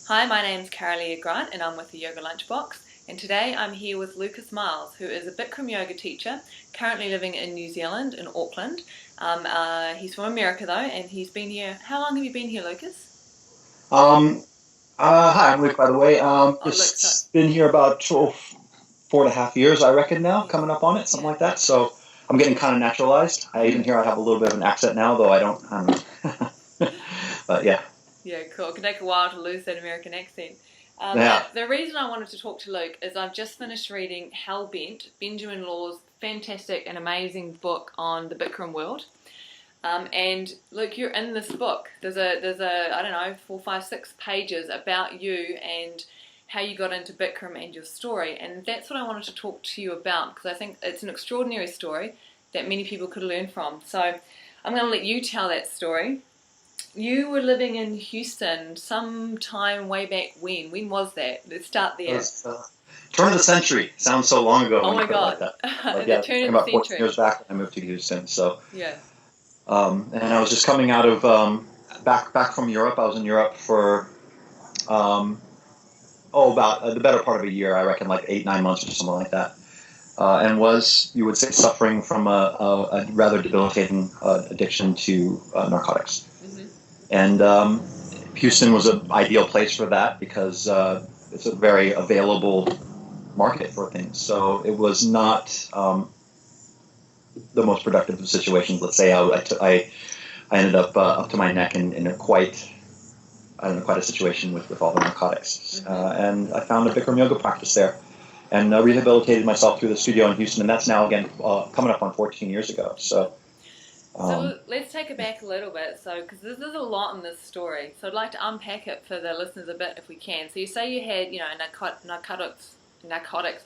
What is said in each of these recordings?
Hi, my name's Kara-Leah and I'm with the Yoga Lunchbox. And today I'm here with Lucas Miles, who is a Bikram Yoga teacher, currently living in New Zealand, in Auckland. He's from America though, and he's been here. How long have you been here, Lucas? Hi, I'm Luke, by the way. Just been here about 4.5 years, I reckon now, coming up on it, something like that. So I'm getting kind of naturalized. I even hear I have a little bit of an accent now, though I don't. But yeah. Yeah, cool. It can take a while to lose that American accent. Yeah. The reason I wanted to talk to Luke is I've just finished reading Hellbent, Benjamin Law's fantastic and amazing book on the Bikram world. And Luke, you're in this book. There's a I don't know 4, 5, 6 pages about you and how you got into Bikram and your story, and that's what I wanted to talk to you about because I think it's an extraordinary story that many people could learn from. So I'm going to let you tell that story. You were living in Houston sometime way back when. When was that? Let's start there. It was, turn of the century. Sounds so long ago. Oh my God. Like that. The yeah, turn of about the 14 century. years back when I moved to Houston. So Yeah. And I was just coming out of back from Europe. I was in Europe for about the better part of a year. I reckon like 8, 9 months or something like that. And was, you would say, suffering from a rather debilitating addiction to narcotics. And Houston was an ideal place for that because it's a very available market for things. So it was not the most productive of situations. Let's say I ended up to my neck in a quite a situation with all the narcotics. And I found a Bikram yoga practice there and rehabilitated myself through the studio in Houston. And that's now, again, coming up on 14 years ago. So let's take it back a little bit, because there's a lot in this story. So I'd like to unpack it for the listeners a bit if we can. So you say you had, narcotics,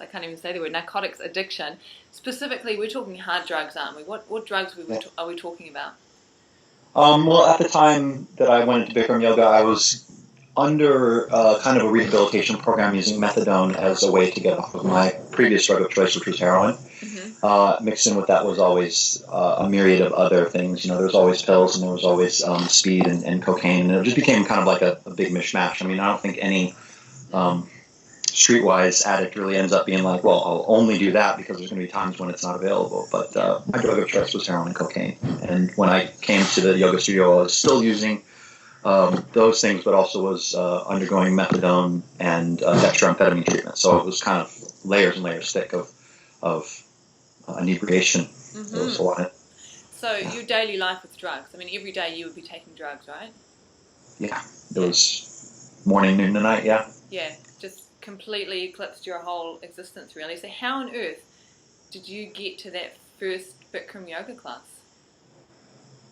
I can't even say the word, narcotics addiction. Specifically, we're talking hard drugs, aren't we? What drugs are we talking about? Well, at the time that I went into Bikram yoga, I was under kind of a rehabilitation program using methadone as a way to get off of my previous drug of choice, which was heroin. Mixed in with that was always a myriad of other things. There was always pills and there was always speed and cocaine. And it just became kind of like a big mishmash. I mean, I don't think any streetwise addict really ends up being like, well, I'll only do that because there's going to be times when it's not available. But my drug of choice was heroin and cocaine. And when I came to the yoga studio, I was still using those things, but also was undergoing methadone and dextroamphetamine treatment. So it was kind of layers and layers thick of inebriation. There was a lot. So your daily life with drugs, I mean, every day you would be taking drugs, right? Yeah, it was morning, noon, and night, yeah. Yeah, just completely eclipsed your whole existence, really. So how on earth did you get to that first Bikram yoga class?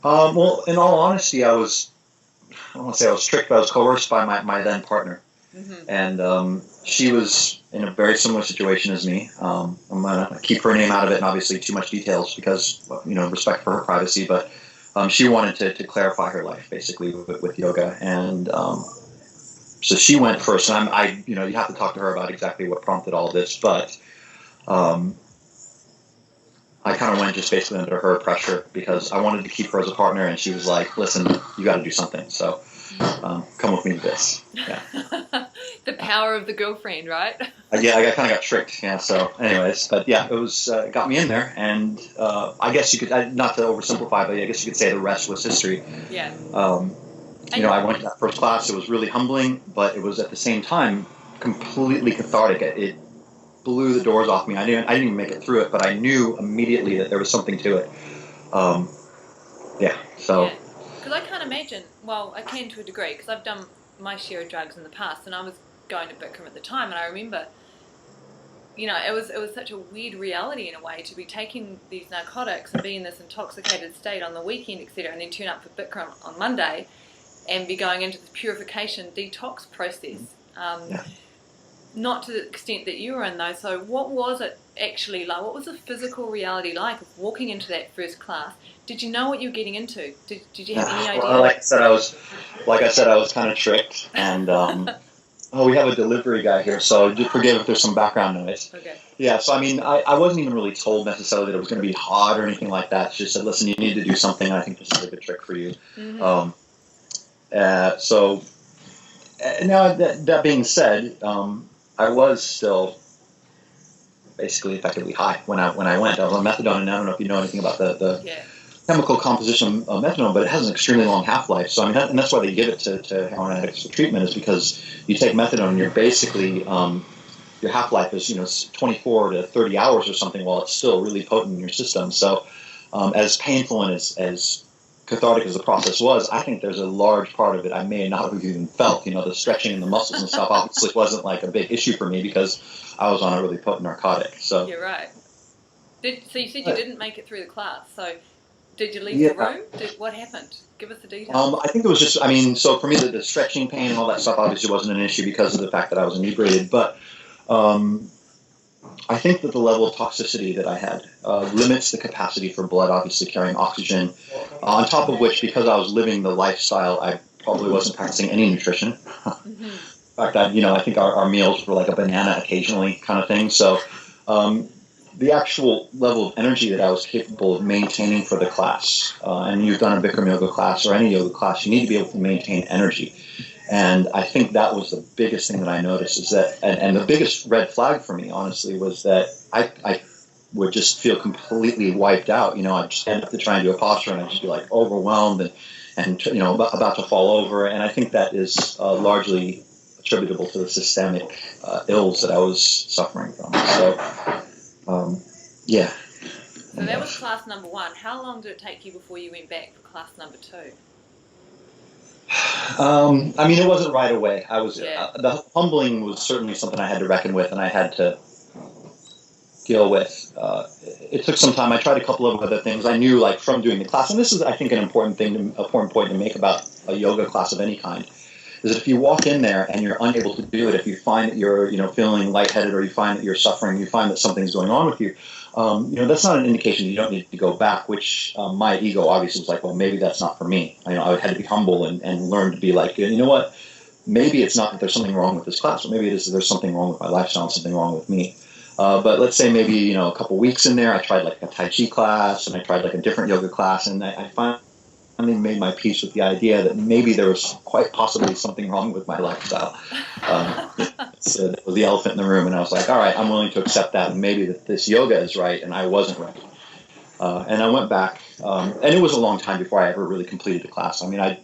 Well, in all honesty, I don't want to say I was tricked, but I was coerced by my then partner. And she was in a very similar situation as me. I'm going to keep her name out of it and obviously too much details because, respect for her privacy. But she wanted to clarify her life basically with yoga. And so she went first. And you have to talk to her about exactly what prompted all this. But I kind of went just basically under her pressure because I wanted to keep her as a partner. And she was like, listen, you got to do something. So come with me to this. Yeah. The power of the girlfriend, right? Yeah, I kind of got tricked. Yeah. So, anyways, but yeah, it was got me in there, and I guess you could, not to oversimplify, but I guess you could say the rest was history. Yeah. I went to that first class. It was really humbling, but it was at the same time completely cathartic. It blew the doors off me. I didn't even make it through it, but I knew immediately that there was something to it. So. Yeah. Because I can't imagine, well, I can to a degree, because I've done my share of drugs in the past, and I was going to Bikram at the time, and I remember, it was such a weird reality in a way to be taking these narcotics and be in this intoxicated state on the weekend, etc., and then turn up for Bikram on Monday and be going into the purification detox process. Not to the extent that you were in, though. So what was it actually like? What was the physical reality like of walking into that first class? Did you know what you were getting into? Did you have any idea? Well, like I said, I was kind of tricked. And we have a delivery guy here, so just forgive if there's some background noise. Okay. Yeah. So I mean, I wasn't even really told necessarily that it was going to be hot or anything like that. She just said, "Listen, you need to do something. I think this is a good trick for you." So Now that being said, I was still basically effectively high when I went. I was on methadone, and I don't know if you know anything about the Yeah. chemical composition of methadone, but it has an extremely long half-life. So I mean, and that's why they give it to heroin addicts for treatment, is because you take methadone and you're basically your half-life is 24 to 30 hours or something, while it's still really potent in your system. So as painful and as cathartic as the process was, I think there's a large part of it I may not have even felt. The stretching and the muscles and stuff obviously wasn't like a big issue for me because I was on a really potent narcotic. So You're right. So you said you didn't make it through the class. So did you leave Yeah. the room? What happened? Give us the details. I think it was just, so for me, the stretching pain and all that stuff obviously wasn't an issue because of the fact that I was inebriated. But I think that the level of toxicity that I had limits the capacity for blood obviously carrying oxygen. On top of which, because I was living the lifestyle, I probably wasn't practicing any nutrition. Mm-hmm. In fact, I think our meals were like a banana occasionally kind of thing. So the actual level of energy that I was capable of maintaining for the class, and you've done a Bikram yoga class or any yoga class, you need to be able to maintain energy. And I think that was the biggest thing that I noticed, is that, and the biggest red flag for me, honestly, was that I would just feel completely wiped out. I'd stand up to try and do a posture, and I'd just be like overwhelmed and about to fall over. And I think that is largely attributable to the systemic ills that I was suffering from. So, yeah. So that was class number 1. How long did it take you before you went back for class number 2? It wasn't right away. The humbling was certainly something I had to reckon with, and I had to deal with. It took some time. I tried a couple of other things. I knew, like, from doing the class, and this is, I think, an important point to make about a yoga class of any kind, is that if you walk in there and you're unable to do it, if you find that you're, feeling lightheaded, or you find that you're suffering, you find that something's going on with you, that's not an indication you don't need to go back, which my ego obviously was like, well, maybe that's not for me. I had to be humble and learn to be like, you know what, maybe it's not that there's something wrong with this class, or maybe it is that there's something wrong with my lifestyle and something wrong with me. But let's say maybe, a couple weeks in there, I tried like a Tai Chi class, and I tried like a different yoga class, and I finally made my peace with the idea that maybe there was quite possibly something wrong with my lifestyle. So that was the elephant in the room, and I was like, all right, I'm willing to accept that, and maybe that this yoga is right, and I wasn't right. And I went back, and it was a long time before I ever really completed the class. I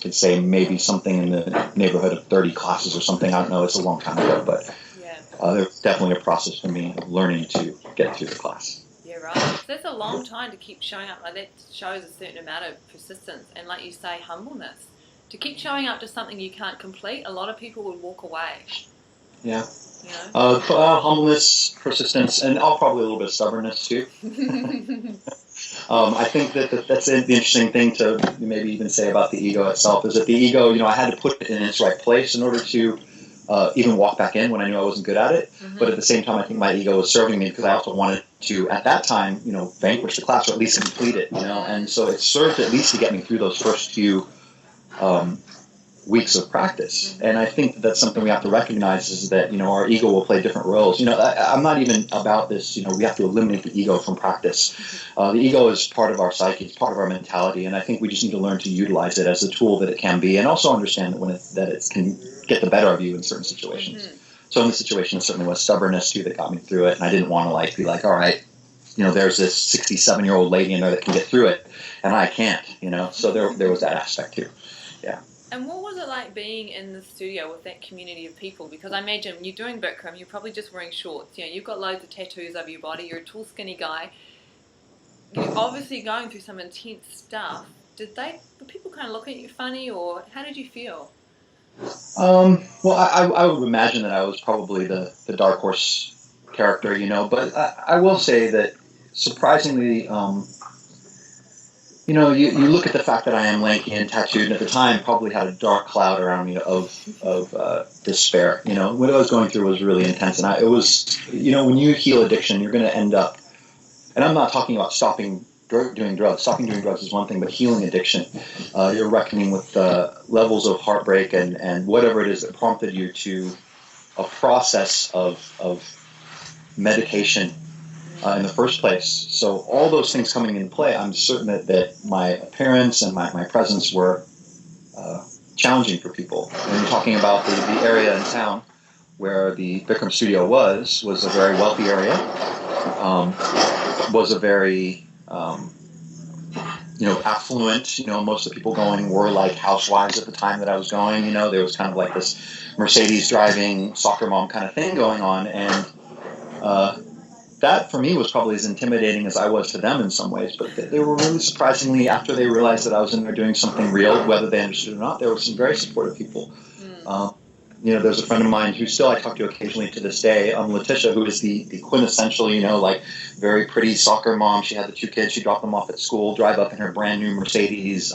could say maybe something in the neighborhood of 30 classes or something. I don't know, it's a long time ago, but there was definitely a process for me of learning to get through the class. Yeah, right. So that's a long time to keep showing up. Like, that shows a certain amount of persistence and, like you say, humbleness. To keep showing up to something you can't complete, a lot of people would walk away. Yeah. Humbleness, persistence, and probably a little bit of stubbornness too. I think that's the interesting thing to maybe even say about the ego itself, is that the ego, I had to put it in its right place in order to even walk back in when I knew I wasn't good at it. Mm-hmm. But at the same time, I think my ego was serving me, because I also wanted to, at that time, vanquish the class, or at least complete it, and so it served at least to get me through those first few weeks of practice. And I think that's something we have to recognize, is that, our ego will play different roles. I'm not even about this, we have to eliminate the ego from practice. The ego is part of our psyche, it's part of our mentality, and I think we just need to learn to utilize it as a tool that it can be, and also understand that it can get the better of you in certain situations. Mm-hmm. So in this situation, it certainly was stubbornness too that got me through it, and I didn't want to be like, all right, there's this 67-year-old lady in there that can get through it, and I can't, so there was that aspect too. Yeah. And what was it like being in the studio with that community of people? Because I imagine you're doing Bikram, you're probably just wearing shorts. You've got loads of tattoos over your body. You're a tall, skinny guy. You're obviously going through some intense stuff. Were people kind of looking at you funny, or how did you feel? Well, I would imagine that I was probably the dark horse character, But I will say that surprisingly, you look at the fact that I am lanky and tattooed, and at the time probably had a dark cloud around me of despair. What I was going through was really intense, and it was, when you heal addiction, you're going to end up, and I'm not talking about stopping doing drugs. Stopping doing drugs is one thing, but healing addiction, you're reckoning with levels of heartbreak and whatever it is that prompted you to a process of medication in the first place. So all those things coming into play, I'm certain that my appearance and my presence were challenging for people. And talking about the area in town where the Bikram studio was a very wealthy area, was a very affluent. Most of the people going were like housewives at the time that I was going. There was kind of like this Mercedes driving soccer mom kind of thing going on, and that for me was probably as intimidating as I was to them in some ways. But they were really surprisingly, after they realized that I was in there doing something real, whether they understood or not, there were some very supportive people. There's a friend of mine who still I talk to occasionally to this day, Letitia, who is the quintessential, like very pretty soccer mom. She had the 2 kids. She dropped them off at school, drive up in her brand new Mercedes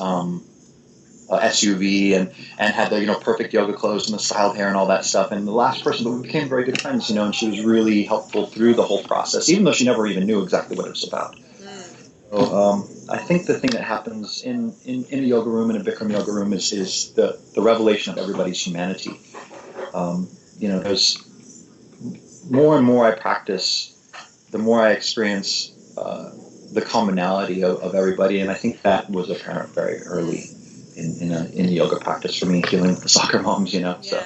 SUV, and had the perfect yoga clothes and the styled hair and all that stuff. And the last person, but we became very good friends, and she was really helpful through the whole process, even though she never even knew exactly what it was about. So I think the thing that happens in a yoga room, in a Bikram yoga room, is the revelation of everybody's humanity. There's more and more I practice, the more I experience the commonality of everybody, and I think that was apparent very early in yoga practice for me, healing with the soccer moms. Yeah. So.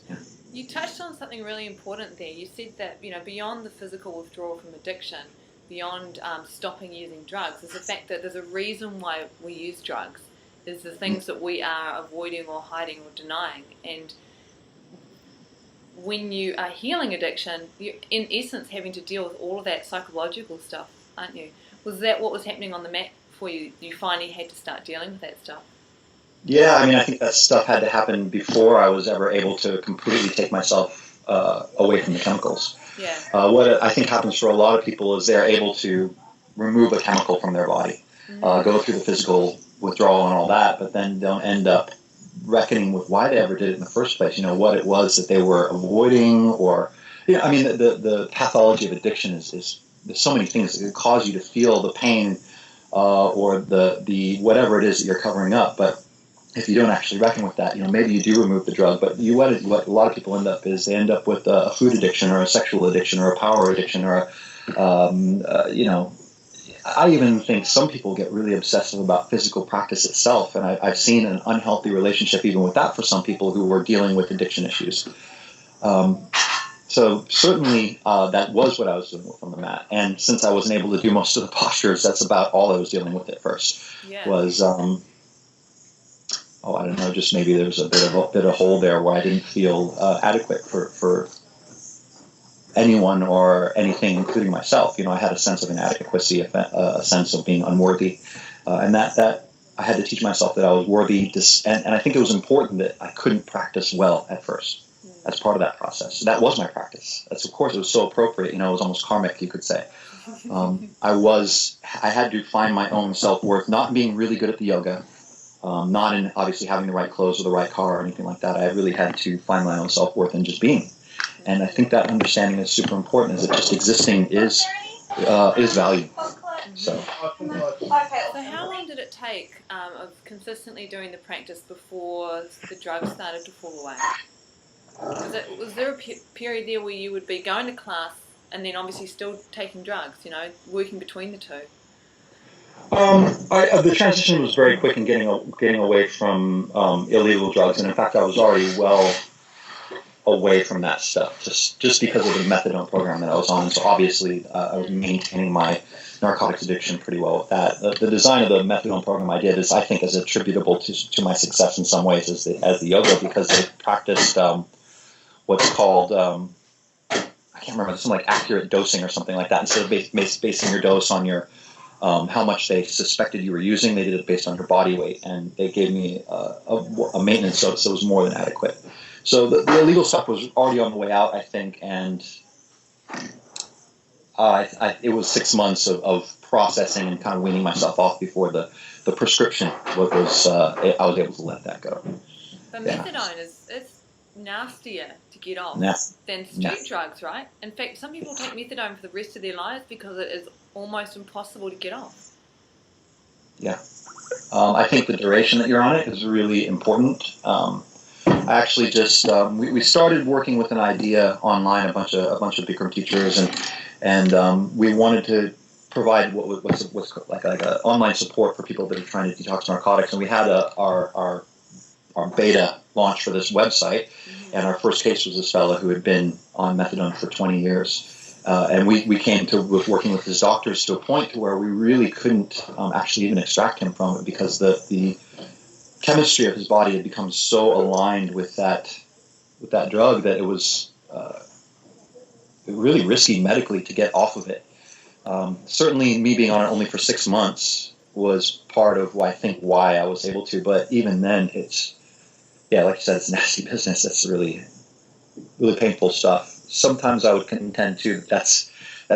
Yeah. You touched on something really important there. You said that beyond the physical withdrawal from addiction, beyond stopping using drugs, is the fact that there's a reason why we use drugs. There's the things that we are avoiding or hiding or denying, and when you are healing addiction, you're in essence having to deal with all of that psychological stuff, aren't you? Was that what was happening on the mat for you? You finally had to start dealing with that stuff? Yeah, I think that stuff had to happen before I was ever able to completely take myself away from the chemicals. Yeah. What I think happens for a lot of people is they're able to remove a chemical from their body, go through the physical withdrawal and all that, but then don't end up reckoning with why they ever did it in the first place. What it was that they were avoiding, or the pathology of addiction is there's so many things that could cause you to feel the pain or the whatever it is that you're covering up. But if you don't actually reckon with that, maybe you do remove the drug, but what a lot of people end up is they end up with a food addiction or a sexual addiction or a power addiction or I even think some people get really obsessive about physical practice itself, and I've seen an unhealthy relationship even with that for some people who were dealing with addiction issues. So certainly that was what I was dealing with on the mat, and since I wasn't able to do most of the postures, that's about all I was dealing with at first. Yeah. Was I don't know, just maybe there was a bit of hole there where I didn't feel adequate for anyone or anything, including myself. I had a sense of inadequacy, a sense of being unworthy, and that I had to teach myself that I was worthy. And I think it was important that I couldn't practice well at first. As part of that process, that was my practice. Of course, it was so appropriate. It was almost karmic, you could say. I had to find my own self-worth, not being really good at the yoga. Not in obviously having the right clothes or the right car or anything like that. I really had to find my own self-worth in just being. And I think that understanding is super important, is that just existing is value. So how long did it take of consistently doing the practice before the drugs started to fall away? Was there a period there where you would be going to class and then obviously still taking drugs, working between the two? The transition was very quick in getting away from illegal drugs, and in fact, I was already well away from that stuff, just because of the methadone program that I was on. So obviously, I was maintaining my narcotics addiction pretty well with that. The design of the methadone program I did I think is attributable to my success in some ways as the yoga, because they practiced what's called I can't remember, some like accurate dosing or something like that. Instead of basing your dose on your how much they suspected you were using, they did it based on your body weight, and they gave me a maintenance dose that was more than adequate. So the illegal stuff was already on the way out, I think, and it was 6 months of processing and kind of weaning myself off before the prescription I was able to let that go. But methadone it's nastier to get off than street drugs, right? In fact, some people take methadone for the rest of their lives because it is almost impossible to get off. Yeah. I think the duration that you're on it is really important. I actually just we started working with an idea online, a bunch of Bikram teachers, and we wanted to provide what's like an online support for people that are trying to detox narcotics. And we had our our beta launch for this website, and our first case was this fellow who had been on methadone for 20 years. And we came to, with working with his doctors, to a point to where we really couldn't actually even extract him from it, because the chemistry of his body had become so aligned with that drug that it was really risky medically to get off of it. Certainly me being on it only for 6 months was part of why I was able to, but even then it's, like you said, it's nasty business. That's really, really painful stuff. Sometimes I would contend too that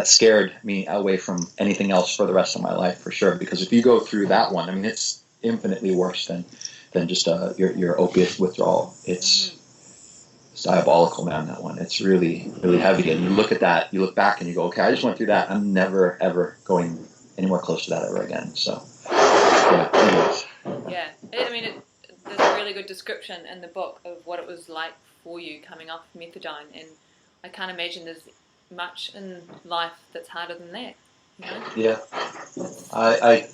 scared me away from anything else for the rest of my life, for sure, because if you go through that one, I mean, it's infinitely worse than just your opiate withdrawal. It's diabolical, man, that one. It's really, really heavy. And you look at that, you look back and you go, okay, I just went through that. I'm never, ever going anywhere close to that ever again. So, yeah, anyways. Yeah. I mean, there's a really good description in the book of what it was like for you coming off methadone. And I can't imagine there's much in life that's harder than that. You know? Yeah. I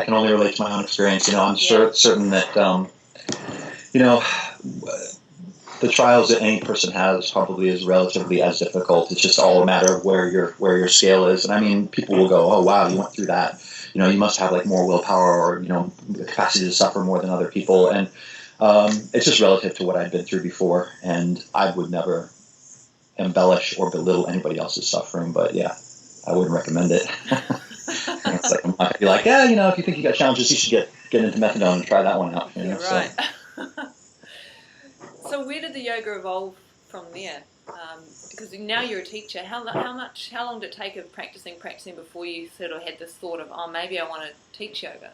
can only relate to my own experience. I'm certain that, the trials that any person has probably is relatively as difficult. It's just all a matter of where your scale is. And I mean, people will go, oh wow, you went through that. You must have like more willpower, or the capacity to suffer more than other people. And it's just relative to what I'd been through before. And I would never embellish or belittle anybody else's suffering. But yeah, I wouldn't recommend it. It's like, I'm not gonna be like, if you think you got challenges, you should get into methadone and try that one out. Right. So where did the yoga evolve from there? Because now you're a teacher. How long did it take of practicing before you sort of had this thought of, oh, maybe I want to teach yoga?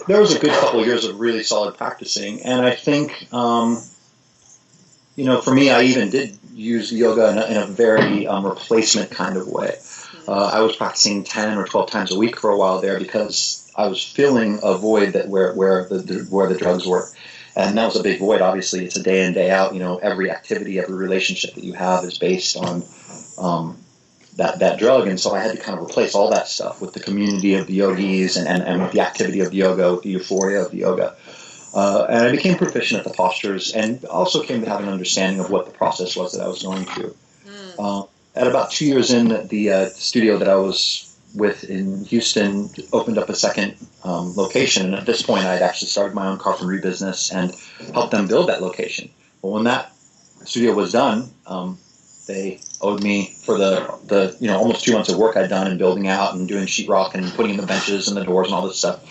There was a good couple of years of really solid practicing, and I think, for me, I even did use yoga in a very replacement kind of way. I was practicing 10 or 12 times a week for a while there, because I was filling a void that where the drugs were. And that was a big void. Obviously, it's a day in, day out. Every activity, every relationship that you have is based on that drug. And so I had to kind of replace all that stuff with the community of the yogis and with the activity of the yoga, with the euphoria of the yoga. And I became proficient at the postures, and also came to have an understanding of what the process was that I was going through. At about 2 years in, the studio that I was with in Houston opened up a second location, and at this point I had actually started my own carpentry business and helped them build that location. Well, when that studio was done, they owed me for the almost 2 months of work I'd done in building out and doing sheetrock and putting in the benches and the doors and all this stuff.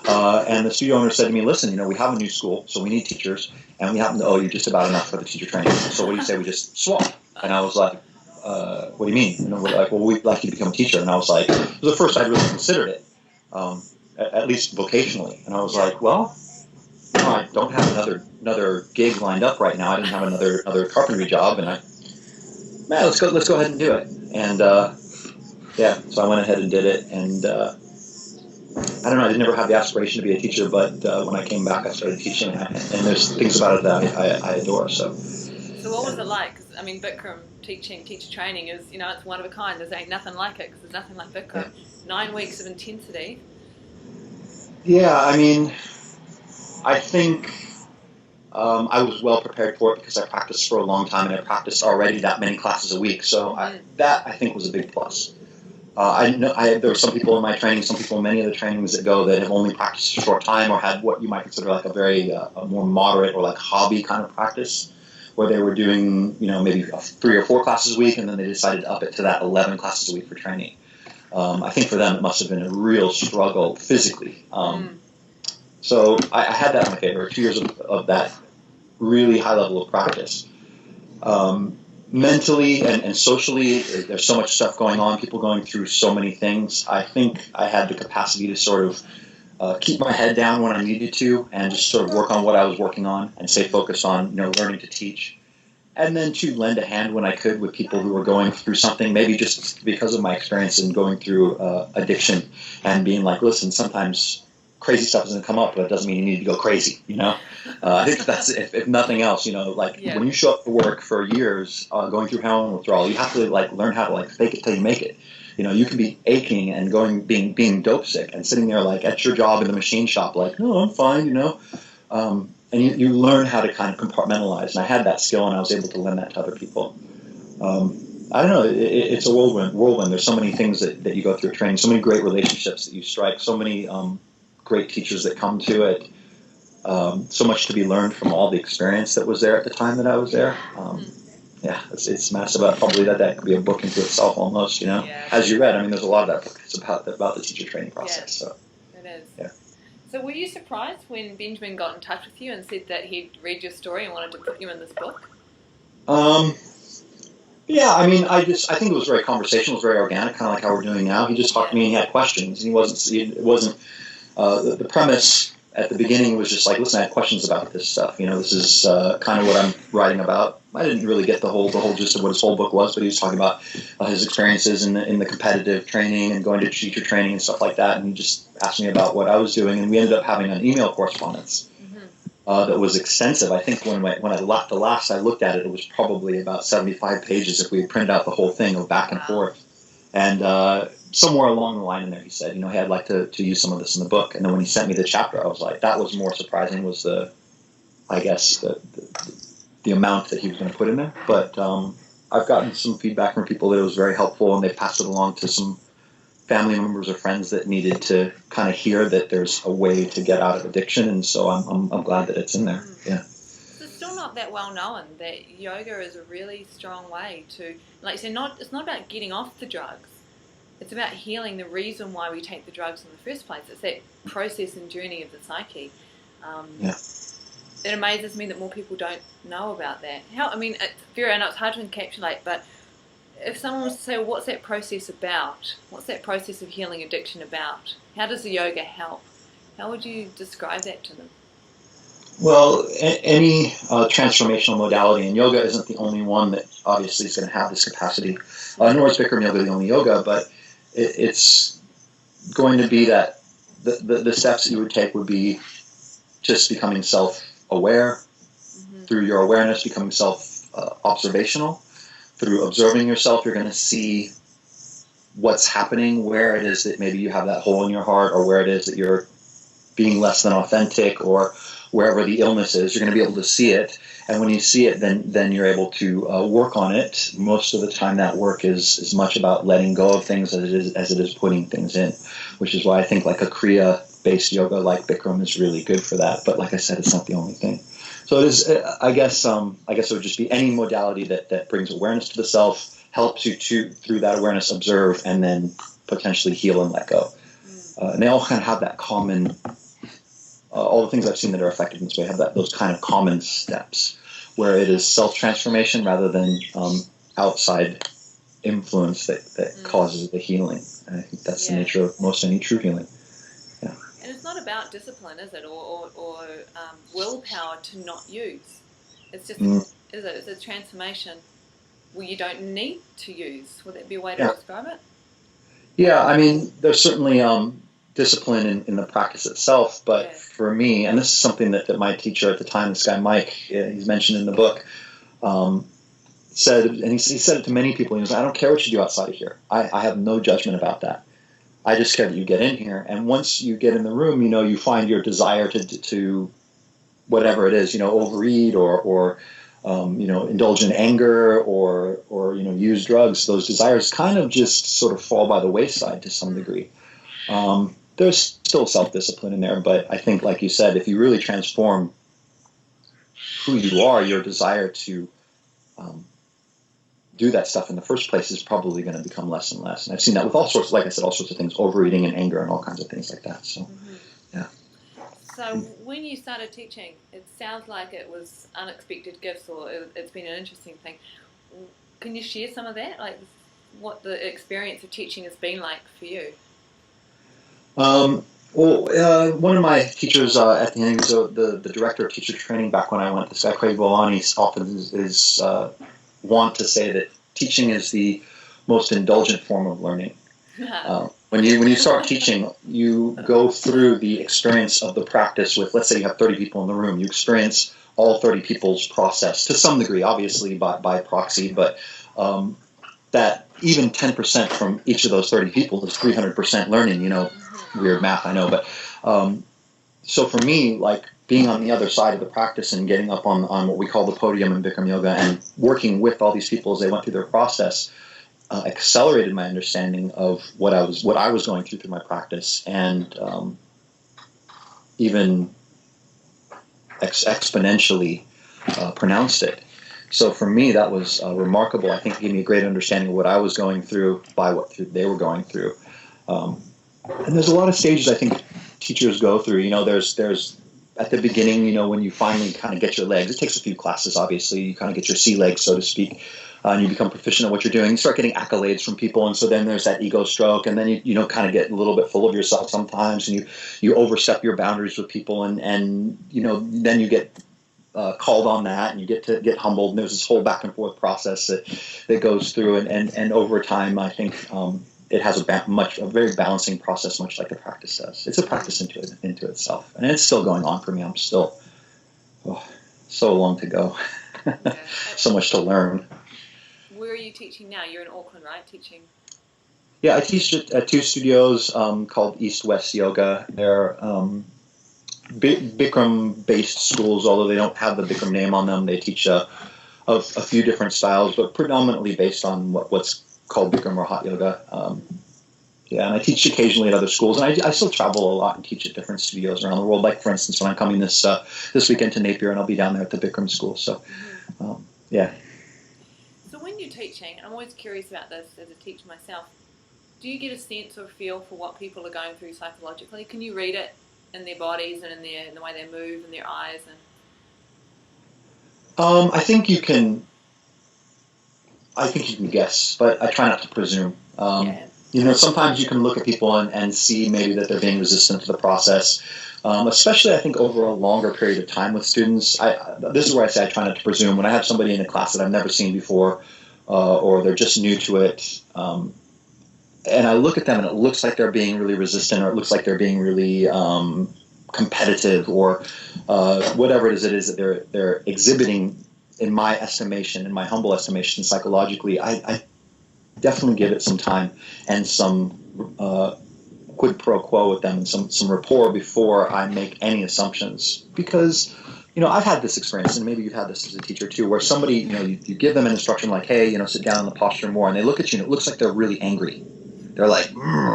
And the studio owner said to me, listen, we have a new school, so we need teachers, and we happen to owe you just about enough for the teacher training. So what do you say we just swap? And I was like, what do you mean? We're like, well, we'd like you to become a teacher. And I was like, it was the first I'd really considered it, at least vocationally. And I was like, well, I don't have another gig lined up right now. I didn't have another carpentry job, and let's go ahead and do it. And so I went ahead and did it. And I don't know, I didn't ever have the aspiration to be a teacher, but when I came back, I started teaching, and there's things about it that I adore. So what was it like? 'Cause, I mean, Bikram teacher training is, it's one of a kind. There ain't nothing like it, because there's nothing like Bikram. 9 weeks of intensity. Yeah, I mean, I think I was well prepared for it, because I practiced for a long time, and I practiced already that many classes a week. So that I think was a big plus. There were some people in my training, many of the trainings that have only practiced a short time, or had what you might consider like a very a more moderate or like hobby kind of practice, where they were doing, maybe 3 or 4 classes a week, and then they decided to up it to that 11 classes a week for training. I think for them it must have been a real struggle physically. So I had that in my favor, 2 years of that really high level of practice. Mentally and socially, there's so much stuff going on, people going through so many things. I think I had the capacity to sort of keep my head down when I needed to, and just sort of work on what I was working on, and stay focused on learning to teach, and then to lend a hand when I could with people who were going through something, maybe just because of my experience in going through addiction, and being like, listen, sometimes crazy stuff doesn't come up, but it doesn't mean you need to go crazy. I think that's if nothing else. When you show up to work for years going through heroin withdrawal, you have to learn how to fake it till you make it. You can be aching and being dope sick, and sitting there at your job in the machine shop no, I'm fine, And you learn how to kind of compartmentalize. And I had that skill, and I was able to lend that to other people. I don't know. It's a whirlwind. There's so many things that you go through training, so many great relationships that you strike, so many great teachers that come to it, so much to be learned from all the experience that was there at the time that I was there. Yeah, it's massive. Probably that could be a book into itself almost, Yeah. As you read, I mean, there's a lot of that book. It's about the teacher training process. Yeah, so it is. Yeah. So were you surprised when Benjamin got in touch with you and said that he'd read your story and wanted to put you in this book? Yeah, I mean, I think it was very conversational, it was very organic, kind of like how we're doing now. He just talked to me and he had questions. It wasn't the premise at the beginning was just like, listen, I have questions about this stuff. This is kind of what I'm writing about. I didn't really get the whole gist of what his whole book was, but he was talking about his experiences in the competitive training and going to teacher training and stuff like that, and he just asked me about what I was doing, and we ended up having an email correspondence that was extensive. I think when the last I looked at it, it was probably about 75 pages if we had printed out the whole thing of back and forth. And somewhere along the line in there, he said, hey, I'd like to use some of this in the book. And then when he sent me the chapter, I was like, that was more surprising was the amount that he was going to put in there. But I've gotten some feedback from people that it was very helpful, and they passed it along to some family members or friends that needed to kind of hear that there's a way to get out of addiction. And so I'm glad that it's in there. Yeah. It's still not that well known that yoga is a really strong way to, like you said, it's not about getting off the drugs. It's about healing the reason why we take the drugs in the first place. It's that process and journey of the psyche. It amazes me that more people don't know about that. I know it's hard to encapsulate, but if someone was to say, well, what's that process about? What's that process of healing addiction about? How does the yoga help? How would you describe that to them? Well, any transformational modality, and yoga isn't the only one that obviously is going to have this capacity, nor is Bikram Yoga the only yoga, but it's going to be that the steps that you would take would be just becoming self-aware, through your awareness, becoming self-observational. Through observing yourself, you're going to see what's happening, where it is that maybe you have that hole in your heart, or where it is that you're being less than authentic, or wherever the illness is. You're going to be able to see it. And when you see it, then you're able to work on it. Most of the time that work is as much about letting go of things as it is putting things in, which is why I think like a Kriya-based yoga like Bikram is really good for that. But like I said, it's not the only thing. So it is, I guess it would just be any modality that brings awareness to the self, helps you to, through that awareness, observe, and then potentially heal and let go. And they all kind of have that common, all the things I've seen that are effective in this way have those kind of common steps, where it is self-transformation rather than outside influence that causes the healing. And I think that's the nature of most any true healing. And it's not about discipline, is it, or willpower to not use. It's just, it's a transformation where you don't need to use. Would that be a way to describe it? Yeah, I mean, there's certainly discipline in the practice itself, but for me, and this is something that my teacher at the time, this guy Mike, he's mentioned in the book, said, and he said it to many people, he was like, I don't care what you do outside of here. I have no judgment about that. I just care that you get in here. And once you get in the room, you find your desire to whatever it is, overeat or indulge in anger or use drugs. Those desires kind of just sort of fall by the wayside to some degree. There's still self-discipline in there, but I think, like you said, if you really transform who you are, your desire to do that stuff in the first place is probably going to become less and less. And I've seen that with all sorts of things, overeating and anger and all kinds of things like that. So, yeah. So when you started teaching, it sounds like it was unexpected gifts, or it's been an interesting thing. Can you share some of that? Like what the experience of teaching has been like for you? One of my teachers at the end, the director of teacher training back when I went, this guy Craig Bolani, often is want to say that teaching is the most indulgent form of learning. When you start teaching, you go through the experience of the practice with, let's say you have 30 people in the room, you experience all 30 people's process to some degree, obviously by proxy, but that even 10% from each of those 30 people is 300% learning, weird math, I know, but so for me, like being on the other side of the practice and getting up on what we call the podium in Bikram Yoga and working with all these people as they went through their process accelerated my understanding of what I was going through my practice, and even exponentially pronounced it. So for me, that was remarkable. I think it gave me a great understanding of what I was going through by what they were going through. And there's a lot of stages I think teachers go through. You know, there's at the beginning, you know, when you finally kind of get your legs, it takes a few classes, obviously. You kind of get your sea legs, so to speak, and you become proficient at what you're doing. You start getting accolades from people, and so then there's that ego stroke, and then you know, kind of get a little bit full of yourself sometimes, and you overstep your boundaries with people, and you know, then you get called on that, and you get humbled, and there's this whole back and forth process that goes through, and over time, I think it has a very balancing process, much like the practice does. It's a practice into itself, and it's still going on for me. I'm still so long to go, Okay. so much to learn. Where are you teaching now? You're in Auckland, right? Teaching. Yeah, I teach at two studios called East West Yoga. They're Bikram-based schools, although they don't have the Bikram name on them. They teach a few different styles, but predominantly based on what's called Bikram or Hot Yoga. And I teach occasionally at other schools, and I still travel a lot and teach at different studios around the world. Like, for instance, when I'm coming this weekend to Napier, and I'll be down there at the Bikram school. So, yeah. So when you're teaching, I'm always curious about this as a teacher myself, do you get a sense or feel for what people are going through psychologically? Can you read it in their bodies and in the way they move and their eyes? And I think you can guess, but I try not to presume. You know, sometimes you can look at people and see maybe that they're being resistant to the process, especially I think over a longer period of time with students. This is where I say I try not to presume. When I have somebody in a class that I've never seen before, or they're just new to it, and I look at them and it looks like they're being really resistant, or it looks like they're being really competitive, or whatever it is that they're exhibiting, in my estimation, in my humble estimation, psychologically, I definitely give it some time and some quid pro quo with them, and some rapport before I make any assumptions. Because, you know, I've had this experience, and maybe you've had this as a teacher too, where somebody, you know, you give them an instruction like, hey, you know, sit down in the posture more, and they look at you and it looks like they're really angry. They're like,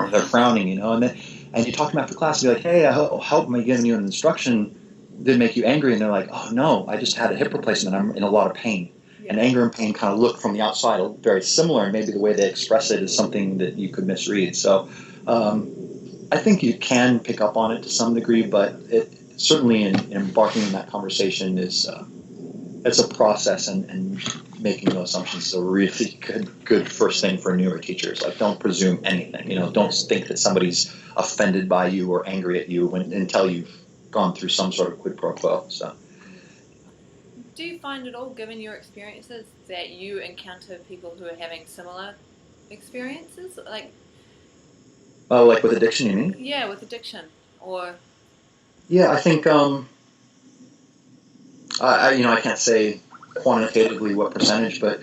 they're frowning, you know, and you talk to them after class and be like, hey, I hope me giving you an instruction did make you angry. And they're like, oh no, I just had a hip replacement, I'm in a lot of pain. And anger and pain kind of look from the outside very similar, and maybe the way they express it is something that you could misread. So I think you can pick up on it to some degree, but it certainly in embarking in that conversation is it's a process, and making no assumptions is a really good first thing for newer teachers. Like, don't presume anything. You know, don't think that somebody's offended by you or angry at you until you've gone through some sort of quid pro quo. So. Do you find at all, given your experiences, that you encounter people who are having similar experiences? Like with addiction, you mean? Yeah, with addiction, or... Yeah, I think, I can't say quantitatively what percentage, but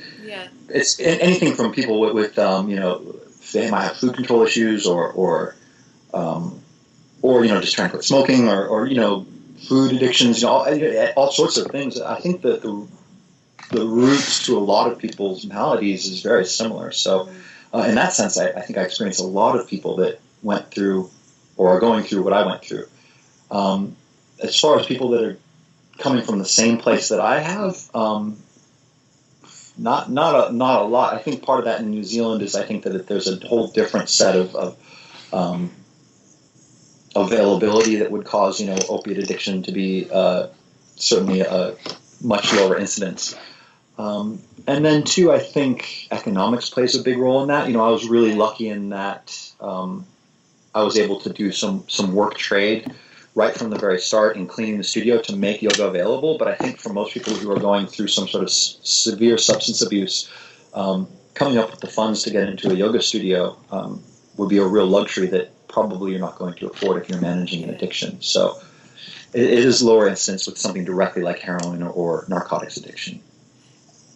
it's anything from people with they might have food control issues, or just trying to quit smoking, or food addictions, all sorts of things. I think that the roots to a lot of people's maladies is very similar. So in that sense, I think I experienced a lot of people that went through or are going through what I went through. As far as people that are coming from the same place that I have, not a lot. I think part of that in New Zealand is I think that there's a whole different set of availability that would cause opiate addiction to be certainly a much lower incidence. And then too, I think economics plays a big role in that. I was really lucky in that I was able to do some work trade right from the very start in cleaning the studio to make yoga available. But I think for most people who are going through some sort of severe substance abuse, coming up with the funds to get into a yoga studio would be a real luxury that probably you're not going to afford if you're managing an addiction. So it is lower incidence with something directly like heroin or narcotics addiction.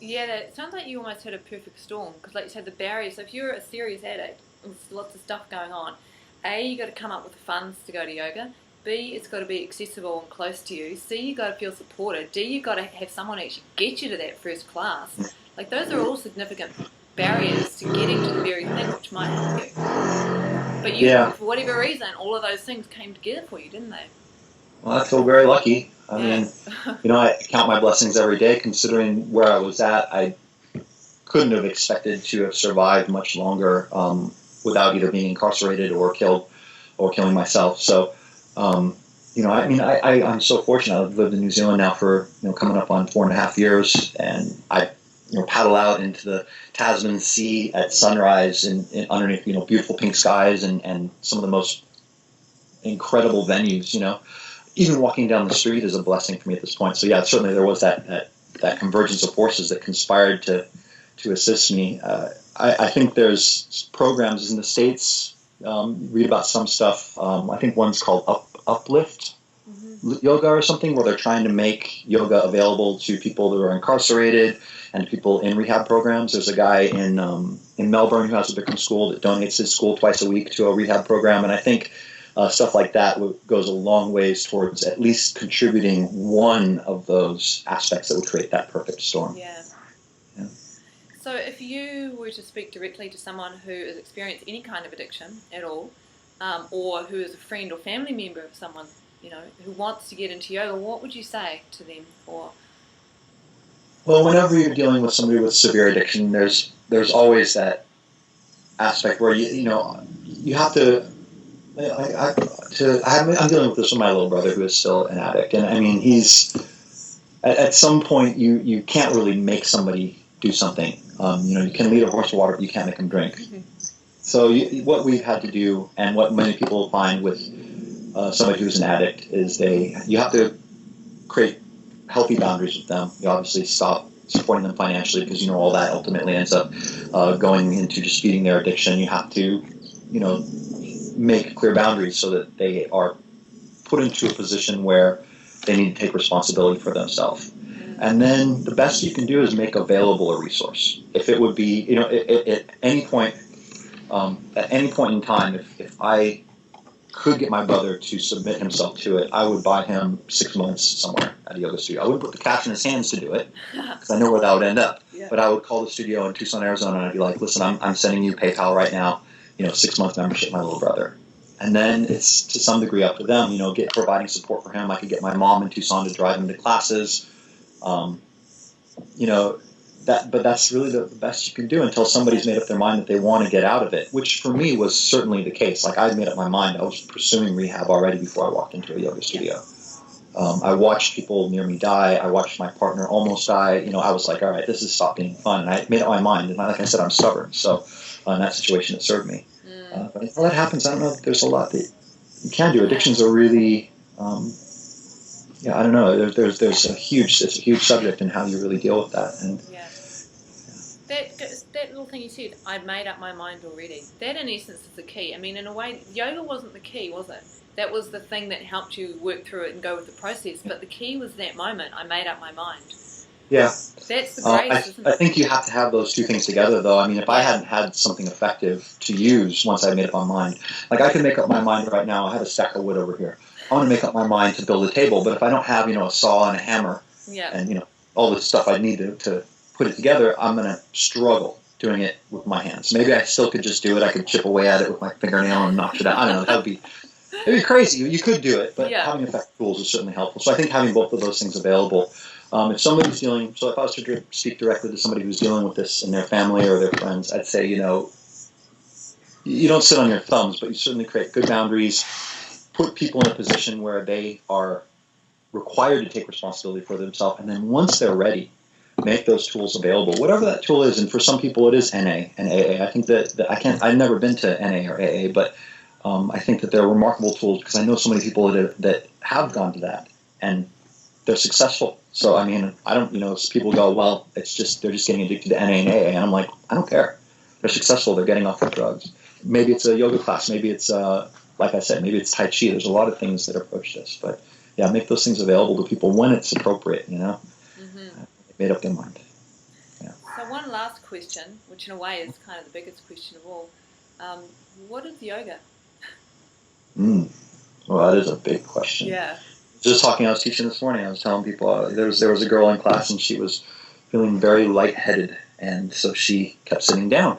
Yeah, it sounds like you almost had a perfect storm, because like you said, the barriers. So if you're a serious addict with lots of stuff going on, you got to come up with the funds to go to yoga, B, it's got to be accessible and close to you. C, you got to feel supported. D, you got to have someone actually get you to that first class. Like, those are all significant barriers to getting to the very thing which might help you. But you, for whatever reason, all of those things came together for you, didn't they? Well, I feel very lucky. I mean, I count my blessings every day. Considering where I was at, I couldn't have expected to have survived much longer without either being incarcerated or killed or killing myself. So, I'm so fortunate. I've lived in New Zealand now for, coming up on 4.5 years, and I, paddle out into the Tasman Sea at sunrise and underneath, beautiful pink skies and some of the most incredible venues, Even walking down the street is a blessing for me at this point. So, yeah, certainly there was that convergence of forces that conspired to assist me. I think there's programs in the States, read about some stuff. I think one's called Uplift Yoga or something, where they're trying to make yoga available to people that are incarcerated and people in rehab programs. There's a guy in Melbourne who has a Bikram school that donates his school twice a week to a rehab program. And I think stuff like that goes a long ways towards at least contributing one of those aspects that would create that perfect storm. Yeah. So if you were to speak directly to someone who has experienced any kind of addiction at all, or who is a friend or family member of someone, who wants to get into yoga, what would you say to them? Well, whenever you're dealing with somebody with severe addiction, there's always that aspect where you have to. I'm dealing with this with my little brother who is still an addict, and I mean he's at some point you can't really make somebody do something. You can lead a horse to water, but you can't make them drink. Mm-hmm. So what we've had to do, and what many people find with somebody who's an addict, is you have to create healthy boundaries with them. You obviously stop supporting them financially because all that ultimately ends up going into just feeding their addiction. You have to, make clear boundaries so that they are put into a position where they need to take responsibility for themselves. And then the best you can do is make available a resource. If it would be, at any point in time, if I could get my brother to submit himself to it, I would buy him 6 months somewhere at a yoga studio. I wouldn't put the cash in his hands to do it because I know where that would end up. Yeah. But I would call the studio in Tucson, Arizona, and I'd be like, listen, I'm sending you PayPal right now, 6 month membership, my little brother. And then it's to some degree up to them, providing support for him. I could get my mom in Tucson to drive him to classes. But that's really the best you can do until somebody's made up their mind that they want to get out of it, which for me was certainly the case. Like, I had made up my mind. I was pursuing rehab already before I walked into a yoga studio. I watched people near me die. I watched my partner almost die. I was like, all right, this has stopped being fun. And I made up my mind. And like I said, I'm stubborn. So in that situation, it served me. But until that happens, I don't know if there's a lot that you can do. Addictions are really, I don't know. There's it's a huge subject in how you really deal with that. And that little thing you said, I'd made up my mind already. That in essence is the key. I mean, in a way, yoga wasn't the key, was it? That was the thing that helped you work through it and go with the process. But the key was that moment, I made up my mind. Yeah. That's the grace, isn't it? I think you have to have those two things together, though. I mean, if I hadn't had something effective to use once I made up my mind, like I can make up my mind right now. I have a stack of wood over here. I want to make up my mind to build a table, but if I don't have, a saw and a hammer and, all the stuff I need to put it together, I'm going to struggle doing it with my hands. Maybe I still could just do it. I could chip away at it with my fingernail and knock it out. I don't know. It'd be crazy. You could do it, but having effective tools is certainly helpful. So I think having both of those things available. If somebody's dealing, so if I was to speak directly to somebody who's dealing with this in their family or their friends, I'd say, you don't sit on your thumbs, but you certainly create good boundaries, put people in a position where they are required to take responsibility for themselves, and then once they're ready, make those tools available, whatever that tool is. And for some people, it is NA and AA. I think that I've never been to NA or AA, but I think that they're remarkable tools because I know so many people that have gone to that and they're successful. So, I mean, I don't, people go, well, they're just getting addicted to NA and AA. And I'm like, I don't care. They're successful. They're getting off their drugs. Maybe it's a yoga class. Maybe it's, like I said, maybe it's Tai Chi. There's a lot of things that approach this. But, yeah, make those things available to people when it's appropriate, Mm-hmm. They made up their mind. Yeah. So one last question, which in a way is kind of the biggest question of all. What is yoga? Well, that is a big question. Yeah. Just talking, I was teaching this morning. I was telling people there was a girl in class, and she was feeling very lightheaded, and so she kept sitting down,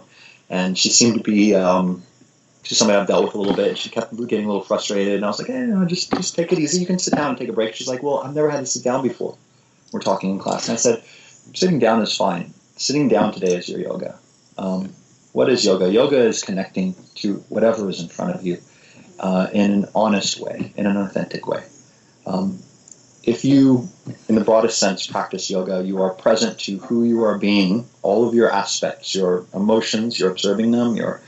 and she seemed to be she's somebody I've dealt with a little bit. And she kept getting a little frustrated, and I was like, "Hey, just take it easy. You can sit down and take a break." She's like, "Well, I've never had to sit down before." We're talking in class, and I said, "Sitting down is fine. Sitting down today is your yoga." What is yoga? Yoga is connecting to whatever is in front of you in an honest way, in an authentic way. If you, in the broadest sense, practice yoga, you are present to who you are being, all of your aspects, your emotions, you're observing them, your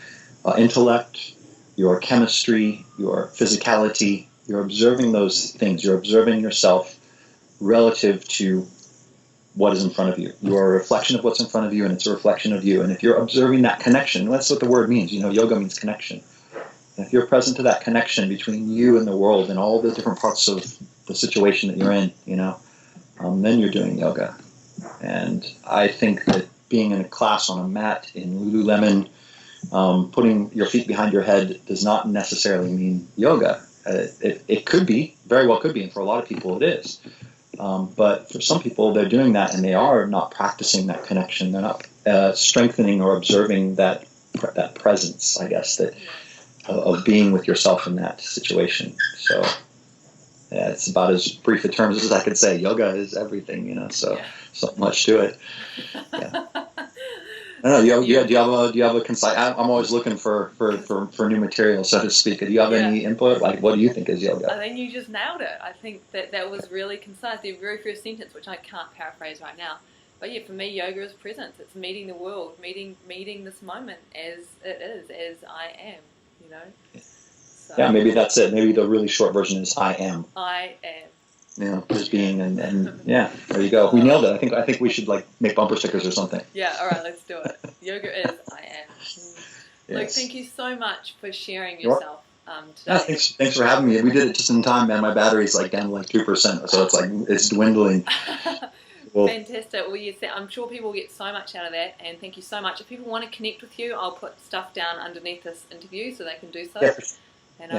intellect, your chemistry, your physicality, you're observing those things. You're observing yourself relative to what is in front of you. You are a reflection of what's in front of you, and it's a reflection of you. And if you're observing that connection, that's what the word means. Yoga means connection. And if you're present to that connection between you and the world and all the different parts of the situation that you're in, then you're doing yoga. And I think that being in a class on a mat in Lululemon, putting your feet behind your head does not necessarily mean yoga. It could be, very well could be, and for a lot of people it is. But for some people, they're doing that and they are not practicing that connection. They're not strengthening or observing that presence, I guess, of being with yourself in that situation. So, yeah, it's about as brief a terms as I could say. Yoga is everything, so much to it. Yeah. I don't know. Do you have a concise? I'm always looking for new material, so to speak. Do you have any input? Like, what do you think is yoga? I think you just nailed it. I think that was really concise. The very first sentence, which I can't paraphrase right now, but yeah, for me, yoga is presence. It's meeting the world, meeting this moment as it is, as I am. So, yeah, maybe that's it. Maybe the really short version is I am. I am. Just being and yeah, there you go. We nailed it. I think we should make bumper stickers or something. Yeah, all right, let's do it. Yoga is I am. Yes. Luke, thank you so much for sharing yourself today. Yeah, thanks for having me. We did it just in time, man. My battery's down to 2%, so it's dwindling. Well, fantastic. Well, I'm sure people will get so much out of that, and thank you so much. If people want to connect with you, I'll put stuff down underneath this interview so they can do so. Yeah. And